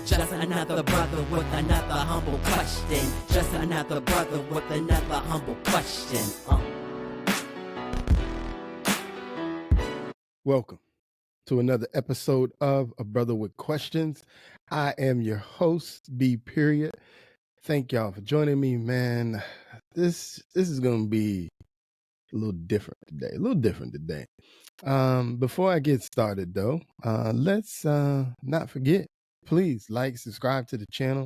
Just another brother with another humble question. Just another brother with another humble question. Welcome to another episode of A Brother with Questions. I am your host, B. Period. Thank y'all for joining me, man. This is going to be a little different today. Before I get started, though, let's not forget, please like, subscribe to the channel,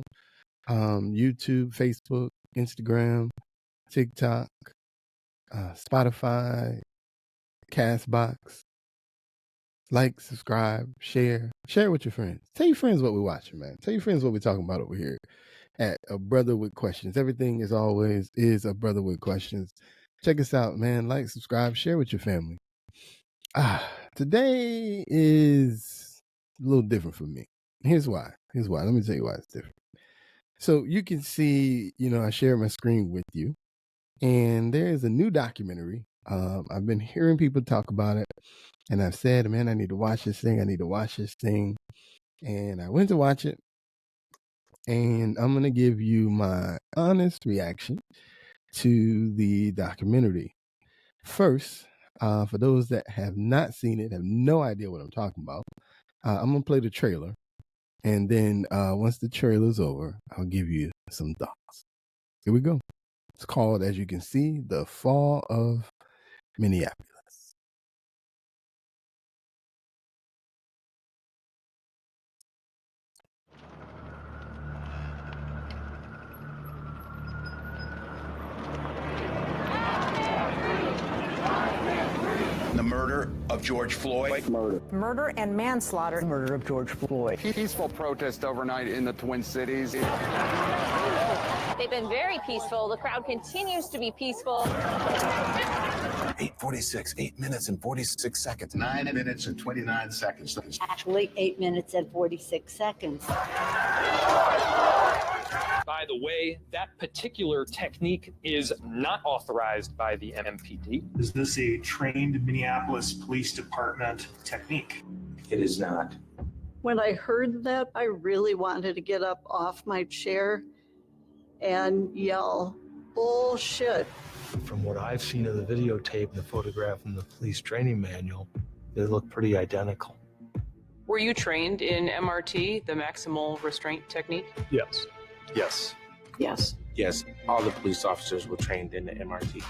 YouTube, Facebook, Instagram, TikTok, Spotify, Castbox. Like, subscribe, share with your friends. Tell your friends what we're watching, man. Tell your friends what we're talking about over here at A Brother with Questions. Everything is always A Brother with Questions. Check us out, man. Like, subscribe, share with your family. Today is a little different for me. Here's why. Let me tell you why it's different. So you can see, I share my screen with you, and there is a new documentary. I've been hearing people talk about it, and I've said, man, I need to watch this thing. And I went to watch it, and I'm going to give you my honest reaction to the documentary. First, for those that have not seen it, have no idea what I'm talking about, I'm going to play the trailer. And then once the trailer's over, I'll give you some thoughts. Here we go. It's called, as you can see, The Fall of Minneapolis. The murder of George Floyd. Murder and manslaughter. The murder of George Floyd. Peaceful protest overnight in the Twin Cities. They've been very peaceful. The crowd continues to be peaceful. 8:46, 8 minutes and 46 seconds. 9 minutes and 29 seconds. Actually, 8 minutes and 46 seconds. By the way, that particular technique is not authorized by the MPD. Is this a trained Minneapolis Police Department technique? It is not. When I heard that, I really wanted to get up off my chair and yell, bullshit. From what I've seen of the videotape, the photograph, and the police training manual, they look pretty identical. Were you trained in MRT, the maximal restraint technique? Yes. Yes. Yes. Yes. All the police officers were trained in the MRT.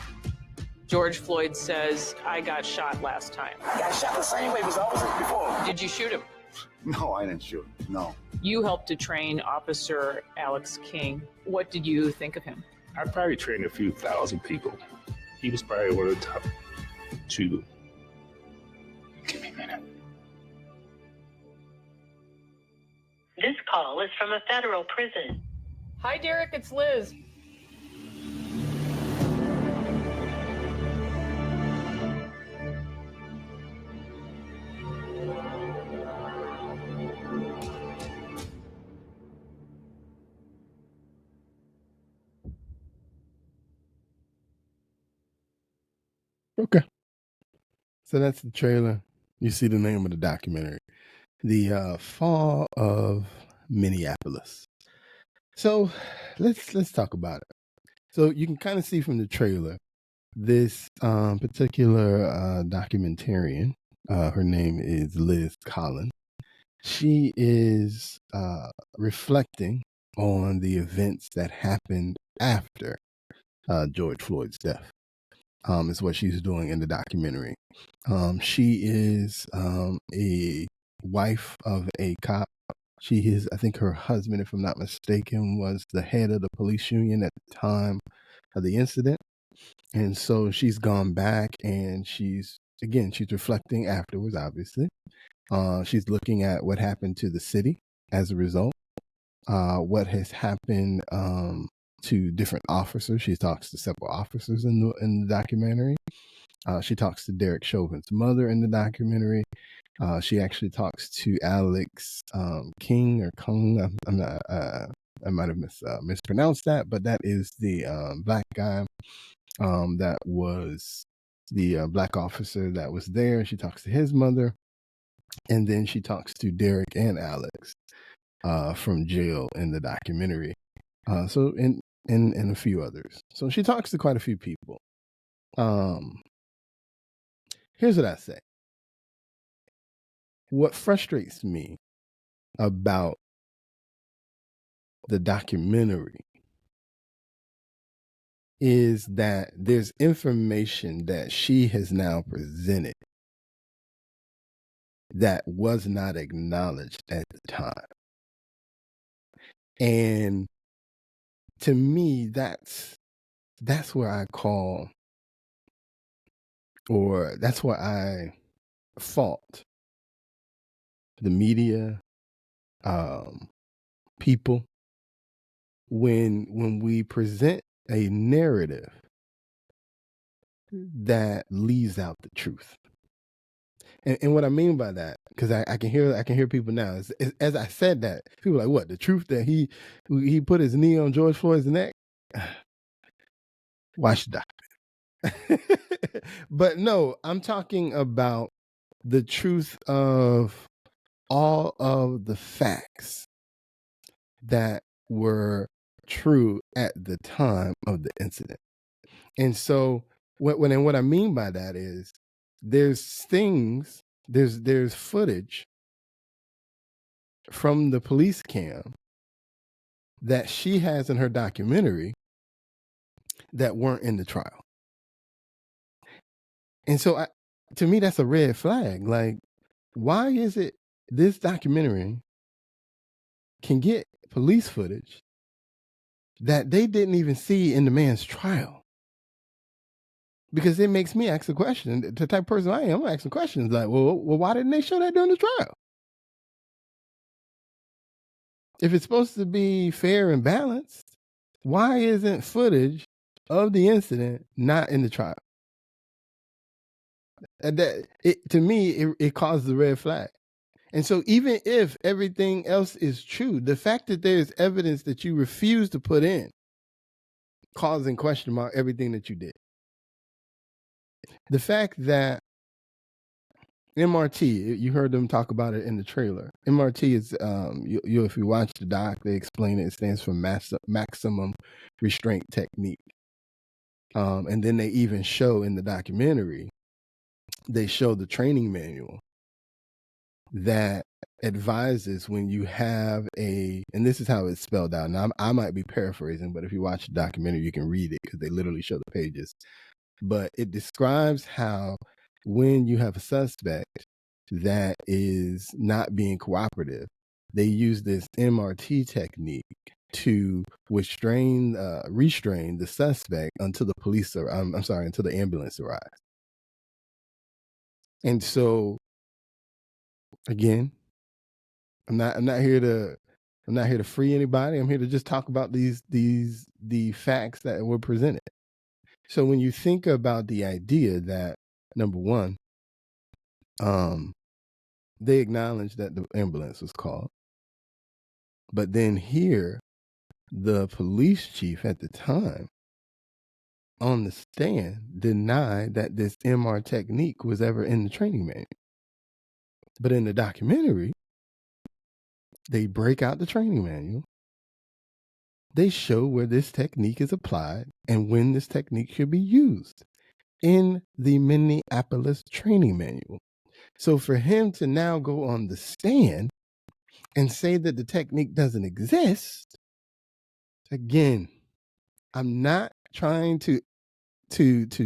George Floyd says, I got shot last time. I got shot the same way as always before. Did you shoot him? No, I didn't shoot. No. You helped to train Officer Alex King. What did you think of him? I probably trained a few thousand people. He was probably one of the top two. Give me a minute. This call is from a federal prison. Hi, Derek, it's Liz. Okay. So that's the trailer. You see the name of the documentary, The Fall of Minneapolis. So let's talk about it. So you can kind of see from the trailer, this particular documentarian, her name is Liz Collin. She is reflecting on the events that happened after George Floyd's death. Is what she's doing in the documentary. She is a wife of a cop. She is, I think her husband, if I'm not mistaken, was the head of the police union at the time of the incident. And so she's gone back and she's reflecting afterwards, obviously. She's looking at what happened to the city as a result, what has happened to different officers. She talks to several officers in the documentary. She talks to Derek Chauvin's mother in the documentary. She actually talks to Alex King or Kung. I'm not. I might have mispronounced that, but that is the black guy that was the black officer that was there. She talks to his mother, and then she talks to Derek and Alex. from jail in the documentary. So and a few others. So she talks to quite a few people. Here's what I say. What frustrates me about the documentary is that there's information that she has now presented that was not acknowledged at the time. And to me, that's where I call, or that's where I fault the media, people, when we present a narrative that leaves out the truth. And what I mean by that, because I can hear people now, as I said that, people are like, what, the truth that he put his knee on George Floyd's neck? Watch the documentary. But no, I'm talking about the truth of all of the facts that were true at the time of the incident. And so what I mean by that is there's footage from the police cam that she has in her documentary that weren't in the trial. And so to me, that's a red flag. Like, why is it this documentary can get police footage that they didn't even see in the man's trial? Because it makes me ask a question. The type of person I am, I'm gonna ask some questions like, well, why didn't they show that during the trial? If it's supposed to be fair and balanced, why isn't footage of the incident not in the trial? To me, it causes a red flag. And so even if everything else is true, the fact that there's evidence that you refuse to put in causing question mark everything that you did. The fact that MRT, you heard them talk about it in the trailer. MRT is, if you watch the doc, they explain it. It stands for maximum restraint technique. And then they even show in the documentary, they show the training manual that advises when you have and this is how it's spelled out. Now, I might be paraphrasing, but if you watch the documentary, you can read it because they literally show the pages. But it describes how when you have a suspect that is not being cooperative, they use this MRT technique to restrain the suspect until the until the ambulance arrives. And so, again, I'm not here to free anybody. I'm here to just talk about the facts that were presented. So when you think about the idea that, number one, they acknowledge that the ambulance was called, but then here, the police chief at the time on the stand denied that this MR technique was ever in the training manual. But in the documentary, they break out the training manual. They show where this technique is applied and when this technique should be used in the Minneapolis training manual. So for him to now go on the stand and say that the technique doesn't exist, again, I'm not trying to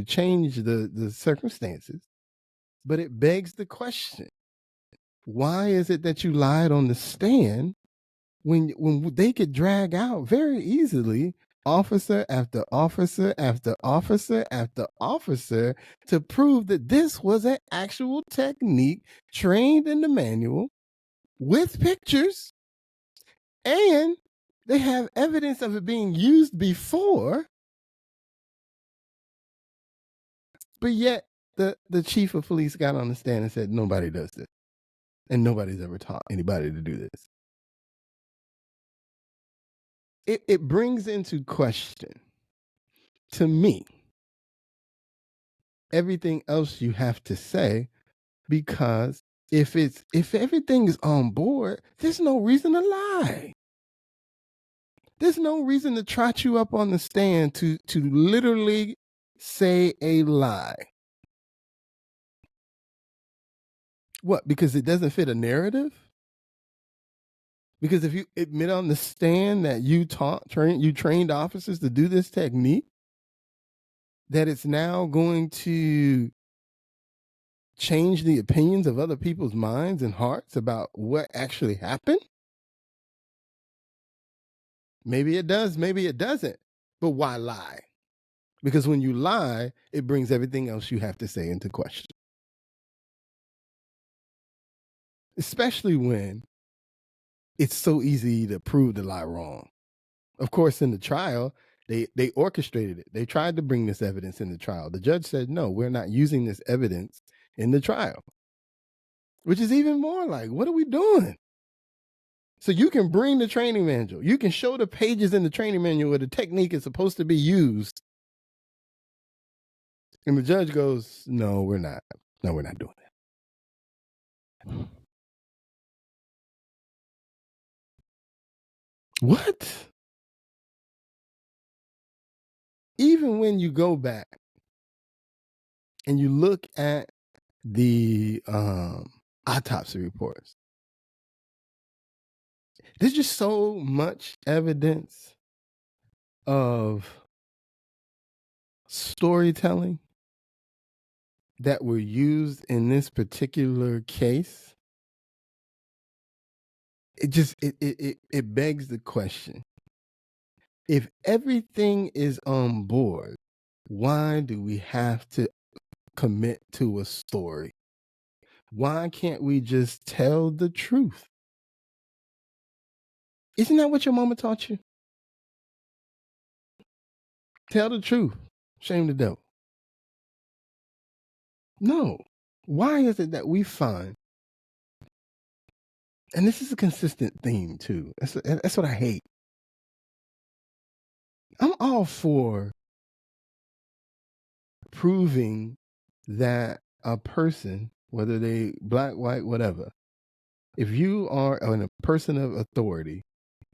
change the circumstances, but it begs the question: why is it that you lied on the stand when they could drag out very easily officer after officer after officer after officer to prove that this was an actual technique trained in the manual with pictures, and they have evidence of it being used before, but yet the chief of police got on the stand and said nobody does this and nobody's ever taught anybody to do this. It brings into question, to me, everything else you have to say, because if everything is on board, there's no reason to lie. There's no reason to trot you up on the stand to literally say a lie. What? Because it doesn't fit a narrative? Because if you admit on the stand that you trained officers to do this technique, that it's now going to change the opinions of other people's minds and hearts about what actually happened? Maybe it does, maybe it doesn't. But why lie? Because when you lie, it brings everything else you have to say into question. Especially when it's so easy to prove the lie wrong. Of course, in the trial, they orchestrated it. They tried to bring this evidence in the trial. The judge said, no, we're not using this evidence in the trial. Which is even more like, what are we doing? So you can bring the training manual. You can show the pages in the training manual where the technique is supposed to be used. And the judge goes, no, we're not. No, we're not doing that. What? Even when you go back and you look at the autopsy reports, there's just so much evidence of storytelling that were used in this particular case. It begs the question, if everything is on board, why do we have to commit to a story? Why can't we just tell the truth? Isn't that what your mama taught you? Tell the truth. Shame the devil. No. Why is it that we find, and this is a consistent theme too. That's what I hate. I'm all for proving that a person, whether they black, white, whatever, if you are a person of authority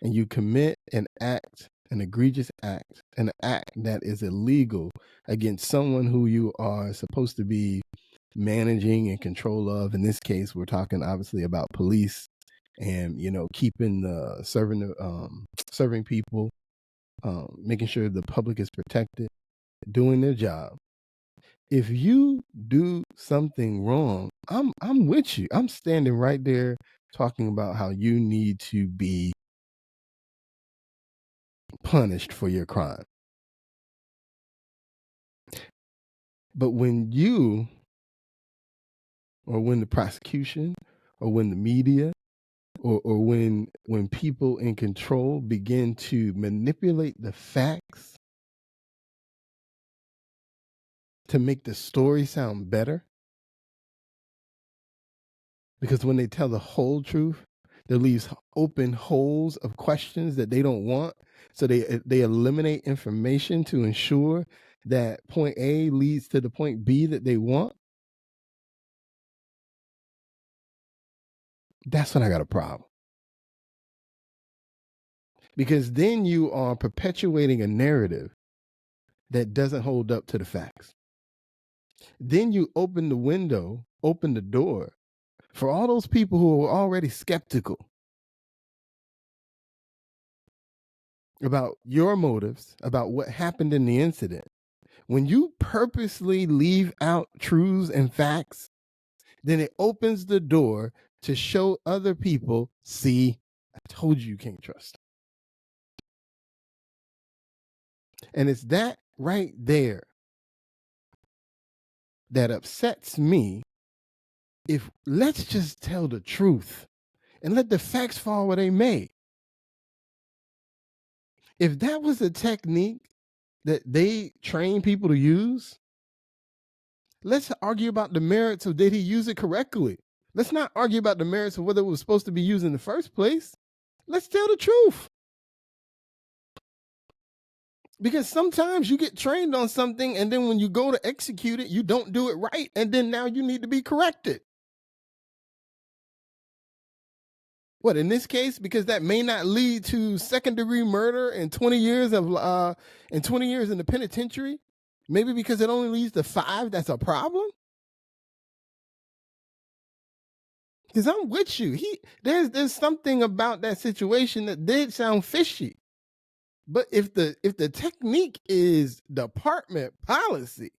and you commit an act, an egregious act, an act that is illegal against someone who you are supposed to be managing and control of, in this case, we're talking obviously about police and, keeping serving people, making sure the public is protected, doing their job. If you do something wrong, I'm with you. I'm standing right there talking about how you need to be punished for your crime. But when you, or when the prosecution, or when the media, or when people in control begin to manipulate the facts to make the story sound better, because when they tell the whole truth, they leave open holes of questions that they don't want. So they eliminate information to ensure that point A leads to the point B that they want. That's when I got a problem. Because then you are perpetuating a narrative that doesn't hold up to the facts. Then you open the door for all those people who are already skeptical about your motives, about what happened in the incident. When you purposely leave out truths and facts, then it opens the door to show other people, see, I told you can't trust. And it's that right there that upsets me. If let's just tell the truth and let the facts fall where they may. If that was a technique that they train people to use, let's argue about the merits of did he use it correctly. Let's not argue about the merits of whether it was supposed to be used in the first place. Let's tell the truth. Because sometimes you get trained on something and then when you go to execute it, you don't do it right. And then now you need to be corrected. What, in this case, because that may not lead to second-degree murder and 20 years of and 20 years in the penitentiary? Maybe because it only leads to 5, that's a problem? Because I'm with you. There's something about that situation that did sound fishy. But if the technique is department policy,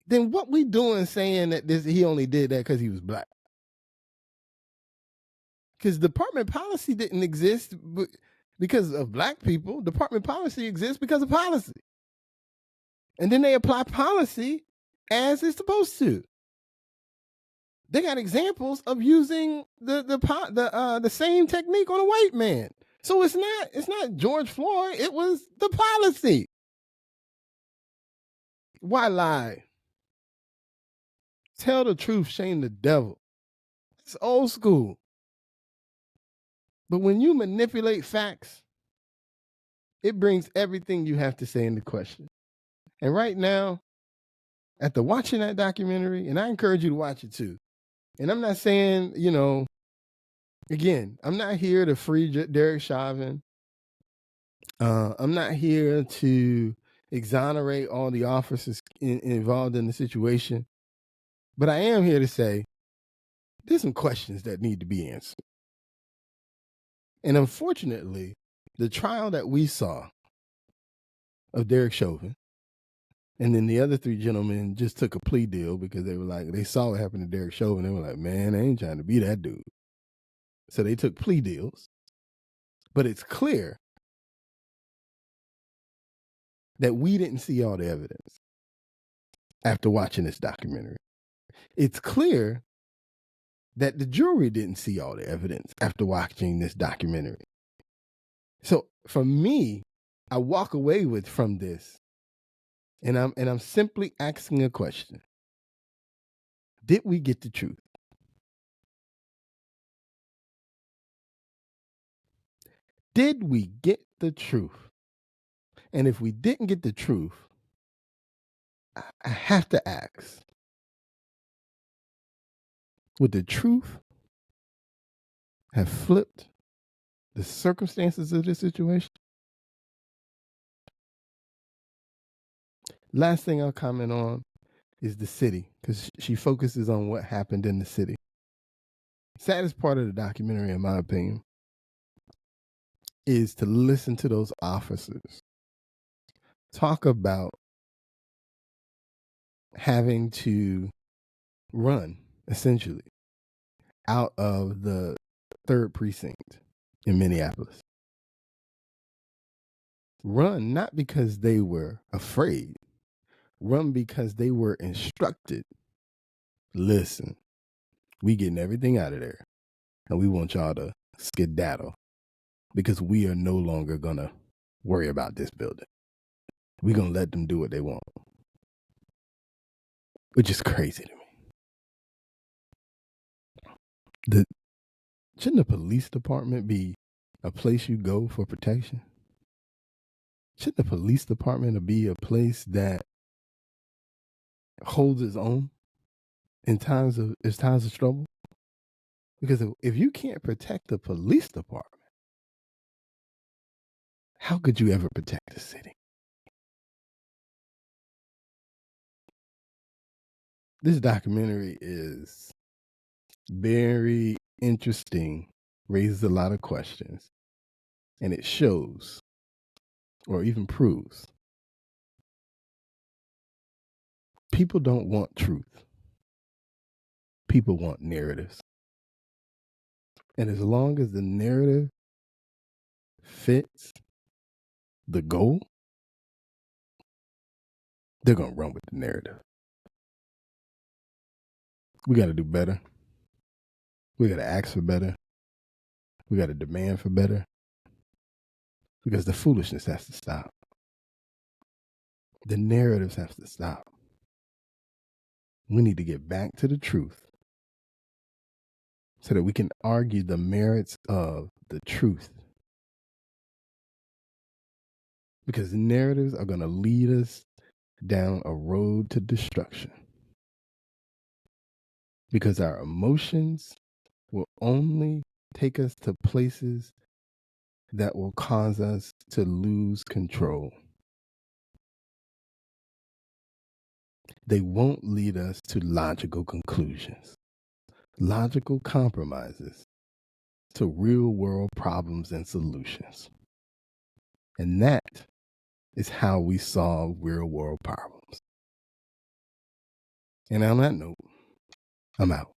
then what we doing saying that he only did that because he was black? Because department policy didn't exist because of black people. Department policy exists because of policy. And then they apply policy as it's supposed to. They got examples of using the same technique on a white man. So it's not George Floyd, it was the policy. Why lie? Tell the truth, shame the devil. It's old school. But when you manipulate facts, it brings everything you have to say into question. And right now, after watching that documentary, and I encourage you to watch it too. And I'm not saying, again, I'm not here to free Derek Chauvin. I'm not here to exonerate all the officers involved in the situation. But I am here to say there's some questions that need to be answered. And unfortunately, the trial that we saw of Derek Chauvin, and then the other 3 gentlemen just took a plea deal because they saw what happened to Derek Chauvin. They were like, man, I ain't trying to be that dude. So they took plea deals. But it's clear that we didn't see all the evidence after watching this documentary. It's clear that the jury didn't see all the evidence after watching this documentary. So for me, I walk away from this, and I'm simply asking a question. Did we get the truth? Did we get the truth? And if we didn't get the truth, I have to ask, would the truth have flipped the circumstances of this situation? Last thing I'll comment on is the city, because she focuses on what happened in the city. Saddest part of the documentary, in my opinion, is to listen to those officers talk about having to run, essentially, out of the 3rd precinct in Minneapolis. Run not because they were afraid, run because they were instructed. Listen, we getting everything out of there, and we want y'all to skedaddle because we are no longer going to worry about this building. We're going to let them do what they want, which is crazy to me. Shouldn't the police department be a place you go for protection? Shouldn't the police department be a place that holds its own in times of trouble? Because if you can't protect the police department, how could you ever protect the city? This documentary is very interesting, raises a lot of questions, and it shows, or even proves, people don't want truth. People want narratives. And as long as the narrative fits the goal, they're going to run with the narrative. We got to do better. We got to ask for better. We got to demand for better. Because the foolishness has to stop. The narratives have to stop. We need to get back to the truth so that we can argue the merits of the truth. Because the narratives are going to lead us down a road to destruction. because our emotions will only take us to places that will cause us to lose control. They won't lead us to logical conclusions, logical compromises, to real world problems and solutions. And that is how we solve real world problems. And on that note, I'm out.